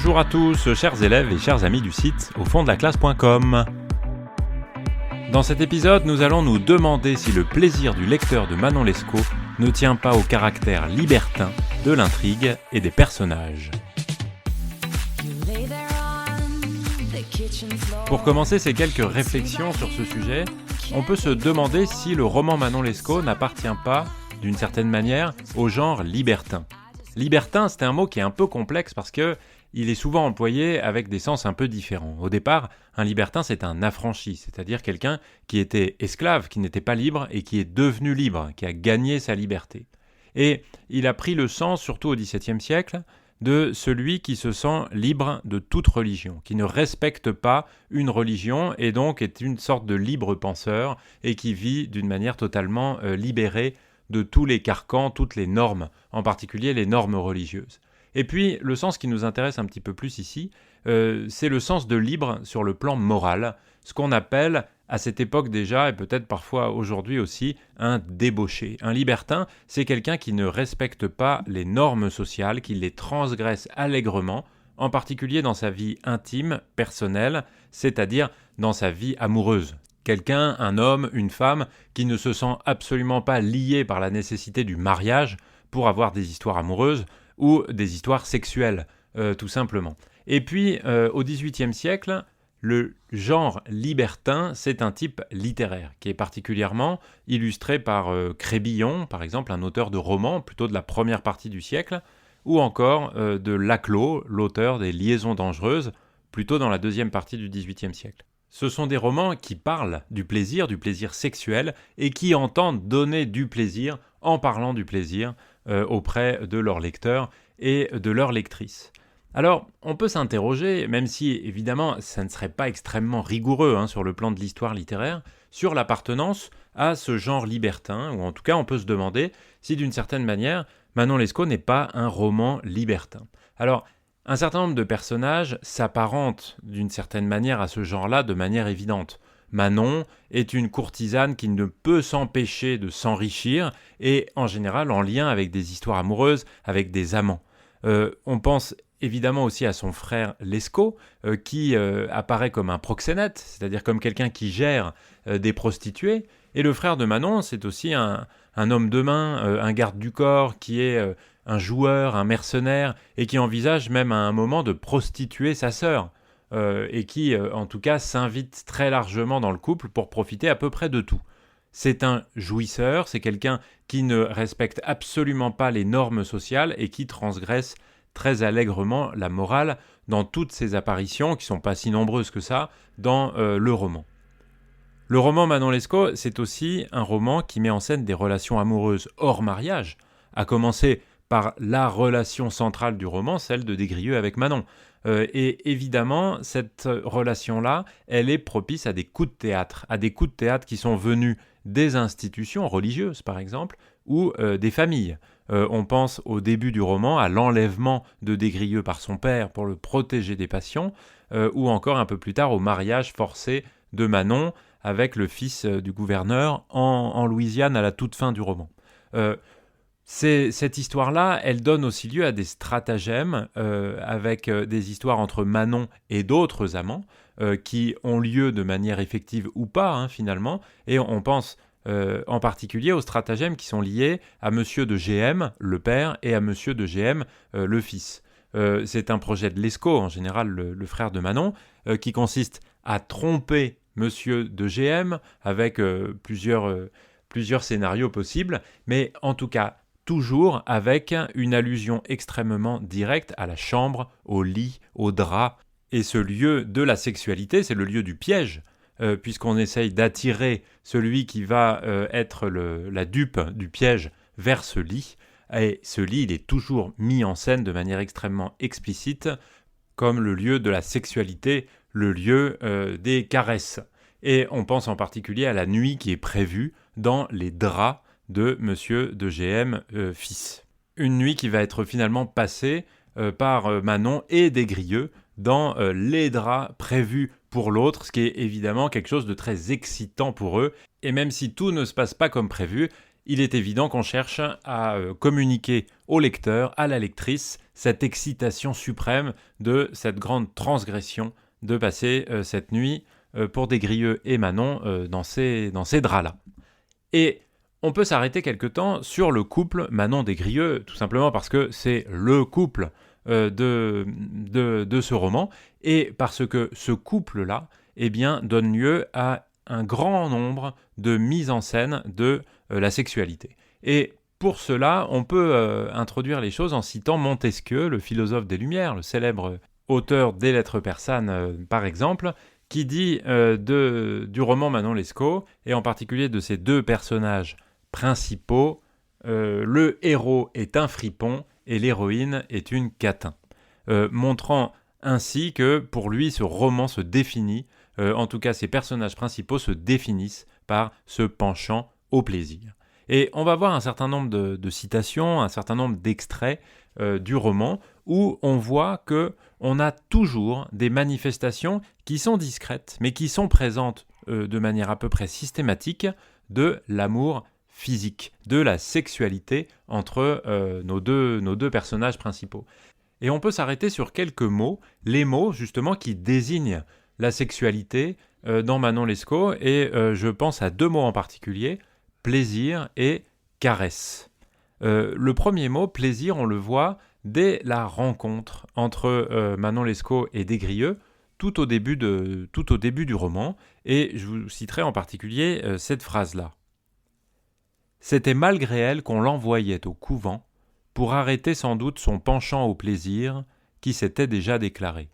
Bonjour à tous, chers élèves et chers amis du site aufonddelaclasse.com. Dans cet épisode, nous allons nous demander si le plaisir du lecteur de Manon Lescaut ne tient pas au caractère libertin de l'intrigue et des personnages. Pour commencer ces quelques réflexions sur ce sujet, on peut se demander si le roman Manon Lescaut n'appartient pas, d'une certaine manière, au genre libertin. Libertin, c'est un mot qui est un peu complexe parce que il est souvent employé avec des sens un peu différents. Au départ, un libertin, c'est un affranchi, c'est-à-dire quelqu'un qui était esclave, qui n'était pas libre et qui est devenu libre, qui a gagné sa liberté. Et il a pris le sens, surtout au XVIIe siècle, de celui qui se sent libre de toute religion, qui ne respecte pas une religion et donc est une sorte de libre penseur et qui vit d'une manière totalement libérée de tous les carcans, toutes les normes, en particulier les normes religieuses. Et puis, le sens qui nous intéresse un petit peu plus ici, c'est le sens de libre sur le plan moral, ce qu'on appelle, à cette époque déjà, et peut-être parfois aujourd'hui aussi, un débauché. Un libertin, c'est quelqu'un qui ne respecte pas les normes sociales, qui les transgresse allègrement, en particulier dans sa vie intime, personnelle, c'est-à-dire dans sa vie amoureuse. Quelqu'un, un homme, une femme, qui ne se sent absolument pas lié par la nécessité du mariage pour avoir des histoires amoureuses, ou des histoires sexuelles, tout simplement. Et puis, au XVIIIe siècle, le genre libertin, c'est un type littéraire, qui est particulièrement illustré par Crébillon, par exemple, un auteur de romans, plutôt de la première partie du siècle, ou encore de Laclos, l'auteur des Liaisons dangereuses, plutôt dans la deuxième partie du XVIIIe siècle. Ce sont des romans qui parlent du plaisir sexuel, et qui entendent donner du plaisir en parlant du plaisir auprès de leurs lecteurs et de leurs lectrices. Alors, on peut s'interroger, même si évidemment ça ne serait pas extrêmement rigoureux sur le plan de l'histoire littéraire, sur l'appartenance à ce genre libertin, ou en tout cas on peut se demander si d'une certaine manière Manon Lescaut n'est pas un roman libertin. Alors, un certain nombre de personnages s'apparentent d'une certaine manière à ce genre-là de manière évidente. Manon est une courtisane qui ne peut s'empêcher de s'enrichir et en général en lien avec des histoires amoureuses, avec des amants. On pense évidemment aussi à son frère Lescaut qui apparaît comme un proxénète, c'est-à-dire comme quelqu'un qui gère des prostituées. Et le frère de Manon, c'est aussi un homme de main, un garde du corps qui est un joueur, un mercenaire et qui envisage même à un moment de prostituer sa sœur. Et qui, en tout cas, s'invite très largement dans le couple pour profiter à peu près de tout. C'est un jouisseur, c'est quelqu'un qui ne respecte absolument pas les normes sociales et qui transgresse très allègrement la morale dans toutes ses apparitions, qui ne sont pas si nombreuses que ça, dans le roman. Le roman Manon Lescaut, c'est aussi un roman qui met en scène des relations amoureuses hors mariage, à commencer par la relation centrale du roman, celle de Desgrieux avec Manon. Et évidemment, cette relation-là, elle est propice à des coups de théâtre, qui sont venus des institutions religieuses, par exemple, ou des familles. On pense au début du roman à l'enlèvement de Desgrieux par son père pour le protéger des passions, ou encore un peu plus tard au mariage forcé de Manon avec le fils du gouverneur en Louisiane à la toute fin du roman. Cette histoire-là, elle donne aussi lieu à des stratagèmes avec des histoires entre Manon et d'autres amants qui ont lieu de manière effective ou pas finalement, et on pense en particulier aux stratagèmes qui sont liés à Monsieur de GM, le père, et à Monsieur de GM, le fils. C'est un projet de Lescaut, en général le frère de Manon, qui consiste à tromper Monsieur de GM avec plusieurs scénarios possibles, mais en tout cas toujours avec une allusion extrêmement directe à la chambre, au lit, au drap. Et ce lieu de la sexualité, c'est le lieu du piège, puisqu'on essaye d'attirer celui qui va être la dupe du piège vers ce lit. Et ce lit, il est toujours mis en scène de manière extrêmement explicite, comme le lieu de la sexualité, le lieu des caresses. Et on pense en particulier à la nuit qui est prévue dans les draps de Monsieur de GM fils. Une nuit qui va être finalement passée par Manon et Desgrieux dans les draps prévus pour l'autre, ce qui est évidemment quelque chose de très excitant pour eux. Et même si tout ne se passe pas comme prévu, il est évident qu'on cherche à communiquer au lecteur, à la lectrice, cette excitation suprême de cette grande transgression de passer cette nuit pour Desgrieux et Manon dans ces draps-là. Et on peut s'arrêter quelque temps sur le couple Manon-Desgrieux, tout simplement parce que c'est le couple de ce roman, et parce que ce couple-là donne lieu à un grand nombre de mises en scène de la sexualité. Et pour cela, on peut introduire les choses en citant Montesquieu, le philosophe des Lumières, le célèbre auteur des Lettres persanes par exemple, qui dit du roman Manon Lescaut, et en particulier de ses deux personnages principaux, le héros est un fripon et l'héroïne est une catin, montrant ainsi que pour lui ce roman se définit, en tout cas ses personnages principaux se définissent par ce penchant au plaisir. Et on va voir un certain nombre de citations, un certain nombre d'extraits du roman où on voit qu'on a toujours des manifestations qui sont discrètes mais qui sont présentes de manière à peu près systématique de l'amour physique, de la sexualité entre nos deux personnages principaux. Et on peut s'arrêter sur quelques mots, les mots justement qui désignent la sexualité dans Manon Lescaut, et je pense à deux mots en particulier, plaisir et caresse. Le premier mot, plaisir, on le voit dès la rencontre entre Manon Lescaut et Desgrieux, tout au début du roman, et je vous citerai en particulier cette phrase-là. « C'était malgré elle qu'on l'envoyait au couvent pour arrêter sans doute son penchant au plaisir qui s'était déjà déclaré. »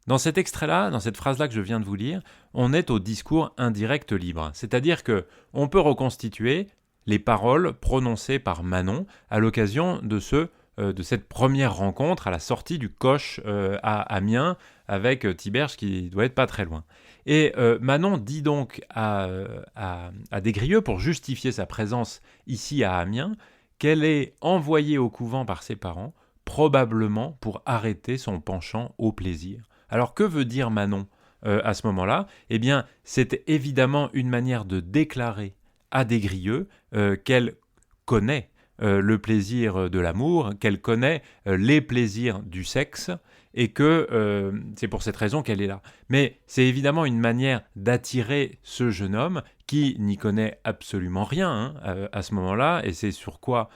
Dans cet extrait-là, dans cette phrase-là que je viens de vous lire, on est au discours indirect libre, c'est-à-dire qu'on peut reconstituer les paroles prononcées par Manon à l'occasion de cette première rencontre à la sortie du Coche à Amiens avec Tiberge qui doit être pas très loin. Et Manon dit donc à Desgrieux, pour justifier sa présence ici à Amiens, qu'elle est envoyée au couvent par ses parents, probablement pour arrêter son penchant au plaisir. Alors que veut dire Manon à ce moment-là ? Eh bien, c'est évidemment une manière de déclarer à Desgrieux qu'elle connaît le plaisir de l'amour, qu'elle connaît les plaisirs du sexe, et que c'est pour cette raison qu'elle est là. Mais c'est évidemment une manière d'attirer ce jeune homme qui n'y connaît absolument rien à ce moment-là, et c'est sur quoi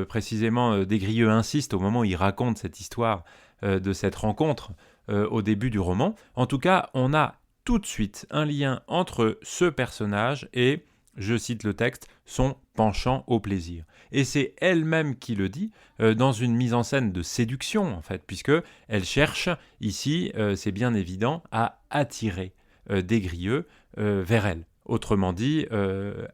précisément Desgrieux insiste au moment où il raconte cette histoire de cette rencontre au début du roman. En tout cas, on a tout de suite un lien entre ce personnage et, je cite le texte, son penchant au plaisir. Et c'est elle-même qui le dit dans une mise en scène de séduction, en fait, puisque elle cherche, ici, c'est bien évident, à attirer Desgrieux vers elle. Autrement dit,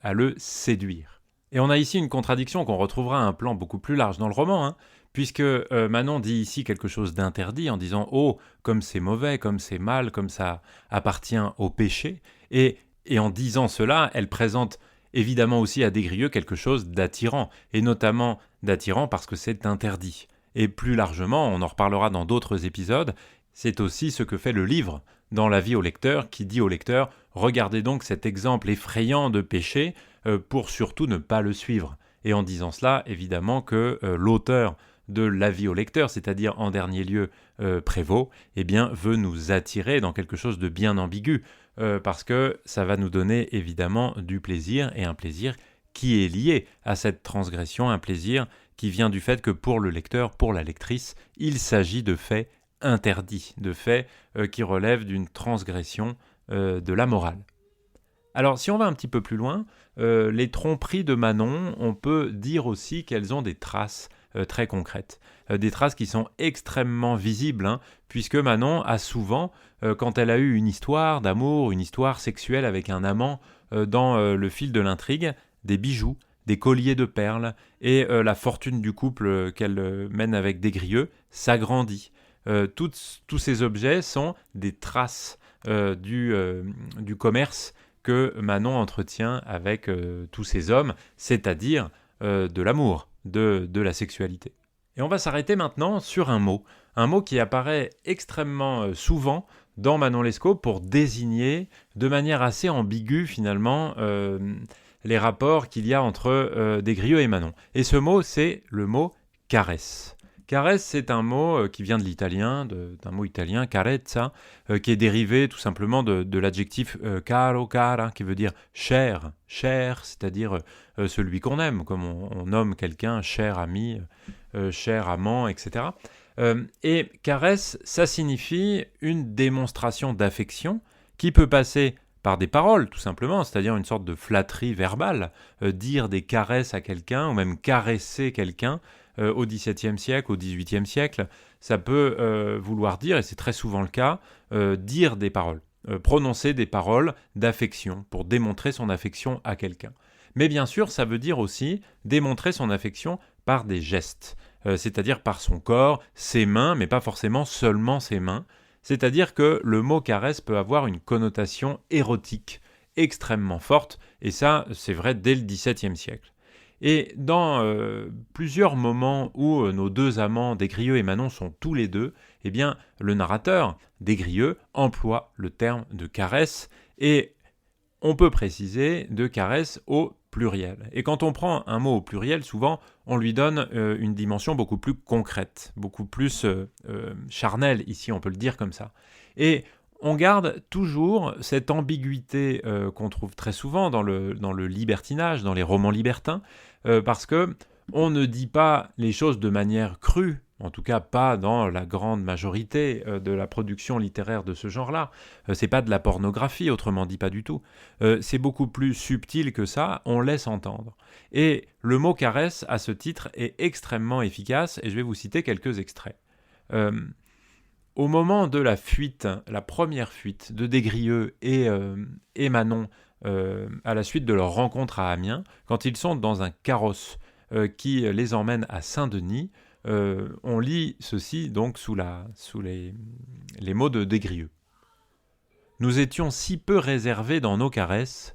à le séduire. Et on a ici une contradiction qu'on retrouvera à un plan beaucoup plus large dans le roman, puisque Manon dit ici quelque chose d'interdit en disant « Oh, comme c'est mauvais, comme c'est mal, comme ça appartient au péché ». Et en disant cela, elle présente évidemment aussi à Desgrieux quelque chose d'attirant, et notamment d'attirant parce que c'est interdit. Et plus largement, on en reparlera dans d'autres épisodes, c'est aussi ce que fait le livre dans l'avis au lecteur, qui dit au lecteur « Regardez donc cet exemple effrayant de péché pour surtout ne pas le suivre ». Et en disant cela, évidemment que l'auteur de l'avis au lecteur, c'est-à-dire en dernier lieu Prévost, veut nous attirer dans quelque chose de bien ambigu, parce que ça va nous donner évidemment du plaisir, et un plaisir qui est lié à cette transgression, un plaisir qui vient du fait que pour le lecteur, pour la lectrice, il s'agit de faits interdits, de faits qui relèvent d'une transgression de la morale. Alors si on va un petit peu plus loin, les tromperies de Manon, on peut dire aussi qu'elles ont des traces très concrètes, des traces qui sont extrêmement visibles, puisque Manon a souvent, quand elle a eu une histoire d'amour, une histoire sexuelle avec un amant dans le fil de l'intrigue, des bijoux, des colliers de perles, et la fortune du couple qu'elle mène avec Desgrieux s'agrandit. Tous ces objets sont des traces du commerce que Manon entretient avec tous ces hommes, c'est-à-dire de l'amour, de la sexualité. Et on va s'arrêter maintenant sur un mot qui apparaît extrêmement souvent dans Manon Lescaut pour désigner de manière assez ambiguë finalement les rapports qu'il y a entre Des-Grieux et Manon. Et ce mot, c'est le mot caresse. Caresse, c'est un mot qui vient de l'italien, d'un mot italien, carezza, qui est dérivé tout simplement de l'adjectif caro, cara, qui veut dire cher, cher, c'est-à-dire celui qu'on aime, comme on nomme quelqu'un cher ami, cher amant, etc. Et caresse, ça signifie une démonstration d'affection qui peut passer par des paroles, tout simplement, c'est-à-dire une sorte de flatterie verbale, dire des caresses à quelqu'un, ou même caresser quelqu'un, au XVIIe siècle, au XVIIIe siècle, ça peut vouloir dire, et c'est très souvent le cas, dire des paroles, prononcer des paroles d'affection pour démontrer son affection à quelqu'un. Mais bien sûr, ça veut dire aussi démontrer son affection par des gestes, c'est-à-dire par son corps, ses mains, mais pas forcément seulement ses mains. C'est-à-dire que le mot caresse peut avoir une connotation érotique extrêmement forte, et ça, c'est vrai dès le XVIIe siècle. Et dans plusieurs moments où nos deux amants, Des-Grieux et Manon, sont tous les deux, eh bien, le narrateur, Des-Grieux, emploie le terme de caresse, et on peut préciser de caresse au pluriel. Et quand on prend un mot au pluriel, souvent, on lui donne une dimension beaucoup plus concrète, beaucoup plus charnelle, ici, on peut le dire comme ça. Et on garde toujours cette ambiguïté qu'on trouve très souvent dans le libertinage, dans les romans libertins, parce que on ne dit pas les choses de manière crue, en tout cas pas dans la grande majorité de la production littéraire de ce genre-là. C'est pas de la pornographie, autrement dit pas du tout. C'est beaucoup plus subtil que ça, on laisse entendre. Et le mot caresse, à ce titre, est extrêmement efficace, et je vais vous citer quelques extraits. Au moment de la fuite, la première fuite de Des-Grieux et Manon, à la suite de leur rencontre à Amiens, quand ils sont dans un carrosse qui les emmène à Saint-Denis, on lit ceci donc sous les mots de Des-Grieux. Nous étions si peu réservés dans nos caresses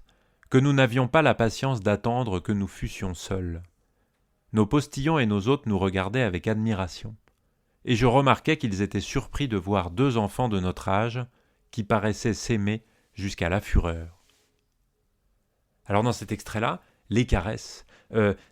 que nous n'avions pas la patience d'attendre que nous fussions seuls. Nos postillons et nos hôtes nous regardaient avec admiration, et je remarquais qu'ils étaient surpris de voir deux enfants de notre âge qui paraissaient s'aimer jusqu'à la fureur. Alors dans cet extrait-là, les caresses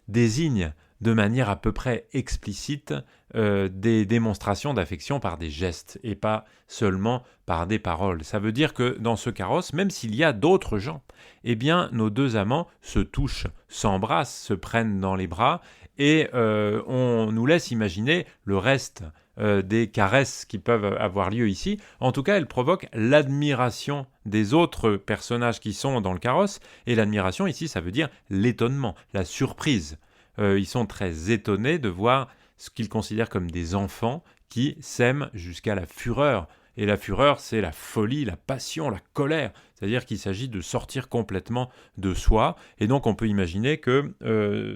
désignent de manière à peu près explicite des démonstrations d'affection par des gestes et pas seulement par des paroles. Ça veut dire que dans ce carrosse, même s'il y a d'autres gens, eh bien nos deux amants se touchent, s'embrassent, se prennent dans les bras et on nous laisse imaginer le reste des caresses qui peuvent avoir lieu ici. En tout cas, elles provoquent l'admiration des autres personnages qui sont dans le carrosse, et l'admiration ici, ça veut dire l'étonnement, la surprise. Ils sont très étonnés de voir ce qu'ils considèrent comme des enfants qui s'aiment jusqu'à la fureur. Et la fureur, c'est la folie, la passion, la colère. C'est-à-dire qu'il s'agit de sortir complètement de soi. Et donc on peut imaginer que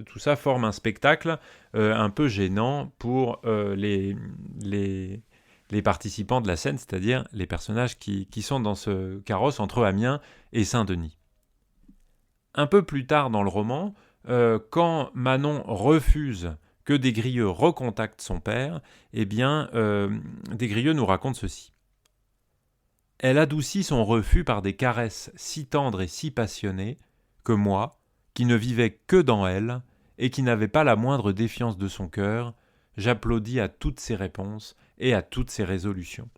tout ça forme un spectacle un peu gênant pour les participants de la scène, c'est-à-dire les personnages qui sont dans ce carrosse entre Amiens et Saint-Denis. Un peu plus tard dans le roman, quand Manon refuse que Des-Grieux recontacte son père, eh bien, Des-Grieux nous raconte ceci. Elle adoucit son refus par des caresses si tendres et si passionnées que moi, qui ne vivais que dans elle et qui n'avais pas la moindre défiance de son cœur, j'applaudis à toutes ses réponses et à toutes ses résolutions.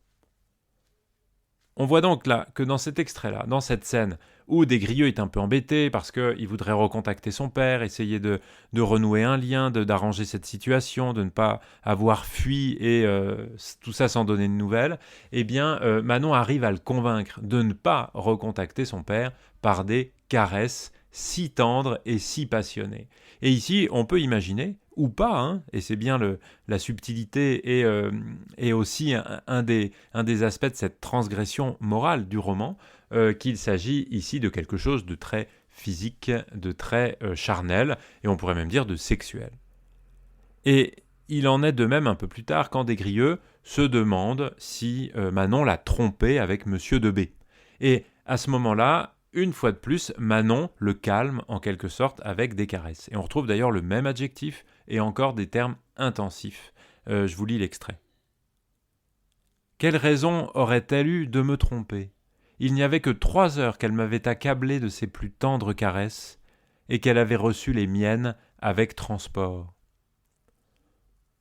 On voit donc là que dans cet extrait-là, dans cette scène où Des-Grieux est un peu embêté parce qu'il voudrait recontacter son père, essayer de renouer un lien, d'arranger cette situation, de ne pas avoir fui et tout ça sans donner de nouvelles, eh bien Manon arrive à le convaincre de ne pas recontacter son père par des caresses si tendres et si passionnées. Et ici, on peut imaginer, ou pas, hein, et c'est bien la subtilité et aussi un des aspects de cette transgression morale du roman, qu'il s'agit ici de quelque chose de très physique, de très charnel, et on pourrait même dire de sexuel. Et il en est de même un peu plus tard quand Des-Grieux se demande si Manon l'a trompé avec Monsieur de B. Et à ce moment-là, une fois de plus, Manon le calme en quelque sorte avec des caresses. Et on retrouve d'ailleurs le même adjectif et encore des termes intensifs. Je vous lis l'extrait. « Quelle raison aurait-elle eu de me tromper ? Il n'y avait que 3 heures qu'elle m'avait accablé de ses plus tendres caresses, et qu'elle avait reçu les miennes avec transport.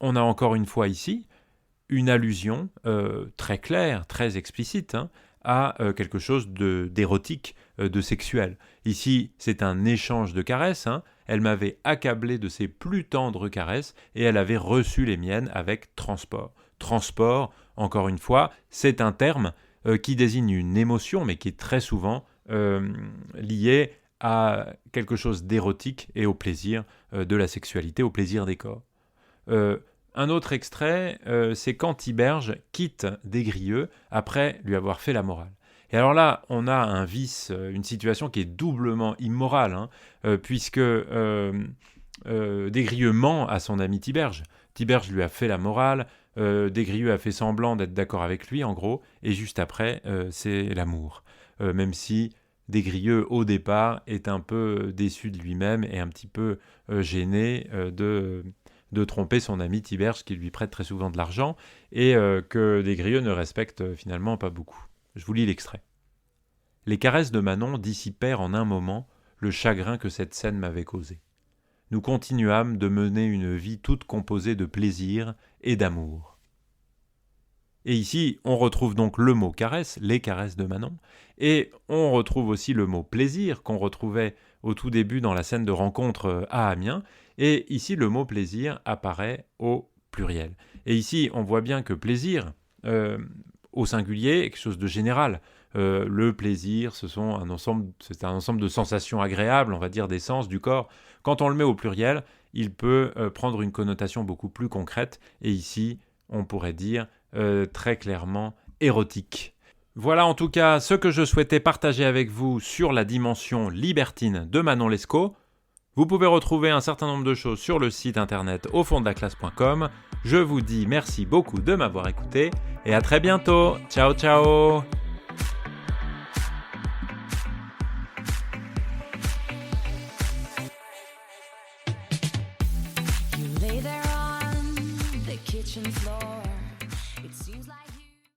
On a encore une fois ici une allusion très claire, très explicite, à quelque chose d'érotique, de sexuel. Ici, c'est un échange de caresses. Elle m'avait accablé de ses plus tendres caresses et elle avait reçu les miennes avec transport. Transport, encore une fois, c'est un terme qui désigne une émotion, mais qui est très souvent lié à quelque chose d'érotique et au plaisir de la sexualité, au plaisir des corps. Un autre extrait, c'est quand Tiberge quitte Des-Grieux après lui avoir fait la morale. Et alors là, on a un vice, une situation qui est doublement immorale, puisque Des-Grieux ment à son ami Tiberge. Tiberge lui a fait la morale, Des-Grieux a fait semblant d'être d'accord avec lui, en gros, et juste après, c'est l'amour. Même si Des-Grieux, au départ, est un peu déçu de lui-même et un petit peu gêné de tromper son ami Tiberge qui lui prête très souvent de l'argent et que Des-Grieux ne respecte finalement pas beaucoup. Je vous lis l'extrait. Les caresses de Manon dissipèrent en un moment le chagrin que cette scène m'avait causé. Nous continuâmes de mener une vie toute composée de plaisir et d'amour. Et ici, on retrouve donc le mot caresse, les caresses de Manon, et on retrouve aussi le mot plaisir qu'on retrouvait au tout début dans la scène de rencontre à Amiens, et ici le mot plaisir apparaît au pluriel. Et ici, on voit bien que plaisir, au singulier, est quelque chose de général. Le plaisir, c'est un ensemble de sensations agréables, on va dire des sens du corps. Quand on le met au pluriel, il peut prendre une connotation beaucoup plus concrète, et ici, on pourrait dire très clairement érotique. Voilà en tout cas ce que je souhaitais partager avec vous sur la dimension libertine de Manon Lescaut. Vous pouvez retrouver un certain nombre de choses sur le site internet aufonddelaclasse.com. Je vous dis merci beaucoup de m'avoir écouté et à très bientôt. Ciao ciao. You lay there on the kitchen floor. It seems like